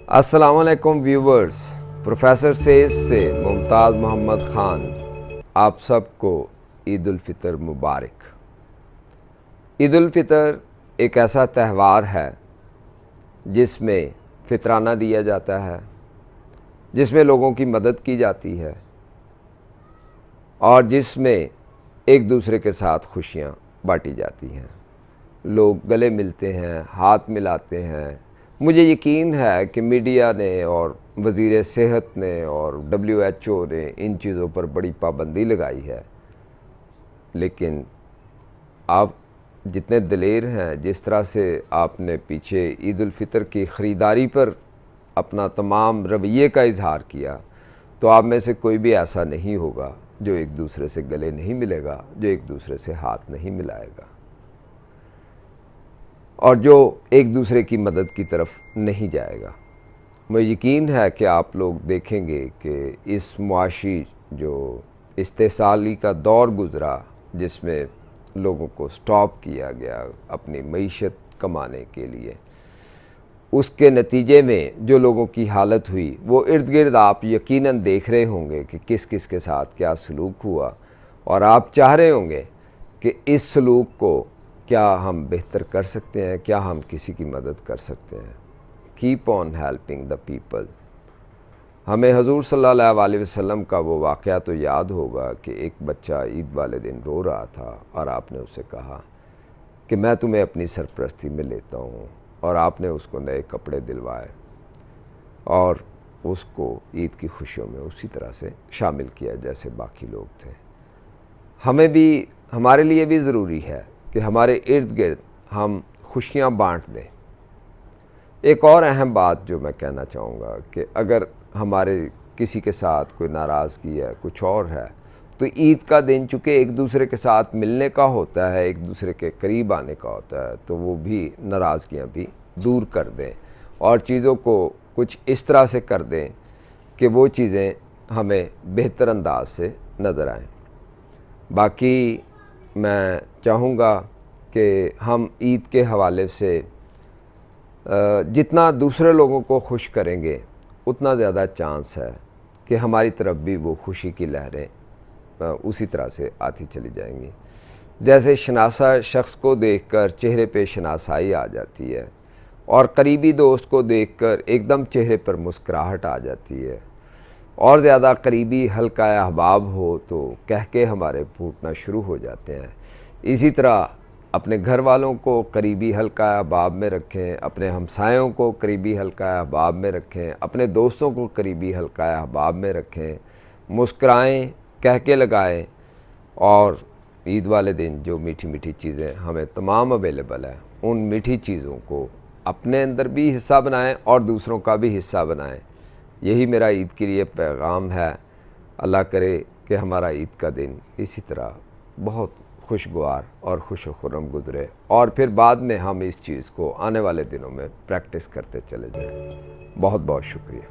السلام علیکم viewers, professor Cs سے ممتاز محمد خان آپ سب کو عید الفطر مبارک۔ عید الفطر ایک ایسا تہوار ہے جس میں فطرانہ دیا جاتا ہے، جس میں لوگوں کی مدد کی جاتی ہے اور جس میں ایک دوسرے کے ساتھ خوشیاں بانٹی جاتی ہیں، لوگ گلے ملتے ہیں، ہاتھ ملاتے ہیں۔ مجھے یقین ہے کہ میڈیا نے اور وزیر صحت نے اور WHO نے ان چیزوں پر بڑی پابندی لگائی ہے، لیکن آپ جتنے دلیر ہیں، جس طرح سے آپ نے پیچھے عید الفطر کی خریداری پر اپنا تمام رویے کا اظہار کیا، تو آپ میں سے کوئی بھی ایسا نہیں ہوگا جو ایک دوسرے سے گلے نہیں ملے گا، جو ایک دوسرے سے ہاتھ نہیں ملائے گا اور جو ایک دوسرے کی مدد کی طرف نہیں جائے گا۔ مجھے یقین ہے کہ آپ لوگ دیکھیں گے کہ اس معاشی جو استحصالی کا دور گزرا، جس میں لوگوں کو سٹاپ کیا گیا اپنی معیشت کمانے کے لیے، اس کے نتیجے میں جو لوگوں کی حالت ہوئی، وہ ارد گرد آپ یقیناً دیکھ رہے ہوں گے کہ کس کس کے ساتھ کیا سلوک ہوا، اور آپ چاہ رہے ہوں گے کہ اس سلوک کو کیا ہم بہتر کر سکتے ہیں، کیا ہم کسی کی مدد کر سکتے ہیں۔ Keep on helping the people. ہمیں حضور صلی اللہ علیہ وسلم کا وہ واقعہ تو یاد ہوگا کہ ایک بچہ عید والے دن رو رہا تھا اور آپ نے اسے کہا کہ میں تمہیں اپنی سرپرستی میں لیتا ہوں، اور آپ نے اس کو نئے کپڑے دلوائے اور اس کو عید کی خوشیوں میں اسی طرح سے شامل کیا جیسے باقی لوگ تھے۔ ہمارے لیے بھی ضروری ہے کہ ہمارے ارد گرد ہم خوشیاں بانٹ دیں۔ ایک اور اہم بات جو میں کہنا چاہوں گا کہ اگر ہمارے کسی کے ساتھ کوئی ناراضگی ہے، کچھ اور ہے، تو عید کا دن چونکہ ایک دوسرے کے ساتھ ملنے کا ہوتا ہے، ایک دوسرے کے قریب آنے کا ہوتا ہے، تو وہ بھی ناراضگیاں بھی دور کر دیں اور چیزوں کو کچھ اس طرح سے کر دیں کہ وہ چیزیں ہمیں بہتر انداز سے نظر آئیں۔ باقی میں چاہوں گا کہ ہم عید کے حوالے سے جتنا دوسرے لوگوں کو خوش کریں گے، اتنا زیادہ چانس ہے کہ ہماری طرف بھی وہ خوشی کی لہریں اسی طرح سے آتی چلی جائیں گی۔ جیسے شناسا شخص کو دیکھ کر چہرے پہ شناسائی آ جاتی ہے، اور قریبی دوست کو دیکھ کر ایک دم چہرے پر مسکراہٹ آ جاتی ہے، اور زیادہ قریبی حلقہ احباب ہو تو کہہ ہمارے پھوٹنا شروع ہو جاتے ہیں۔ اسی طرح اپنے گھر والوں کو قریبی حلقہ احباب میں رکھیں، اپنے ہمسایوں کو قریبی حلقہ احباب میں رکھیں، اپنے دوستوں کو قریبی حلقہ احباب میں رکھیں، مسکرائیں، کہہ لگائیں، اور عید والے دن جو میٹھی میٹھی چیزیں ہمیں تمام اویلیبل ہیں، ان میٹھی چیزوں کو اپنے اندر بھی حصہ بنائیں اور دوسروں کا بھی حصہ بنائیں۔ یہی میرا عید کے لیے پیغام ہے۔ اللہ کرے کہ ہمارا عید کا دن اسی طرح بہت خوشگوار اور خوش و خرم گزرے، اور پھر بعد میں ہم اس چیز کو آنے والے دنوں میں پریکٹس کرتے چلے جائیں۔ بہت بہت شکریہ۔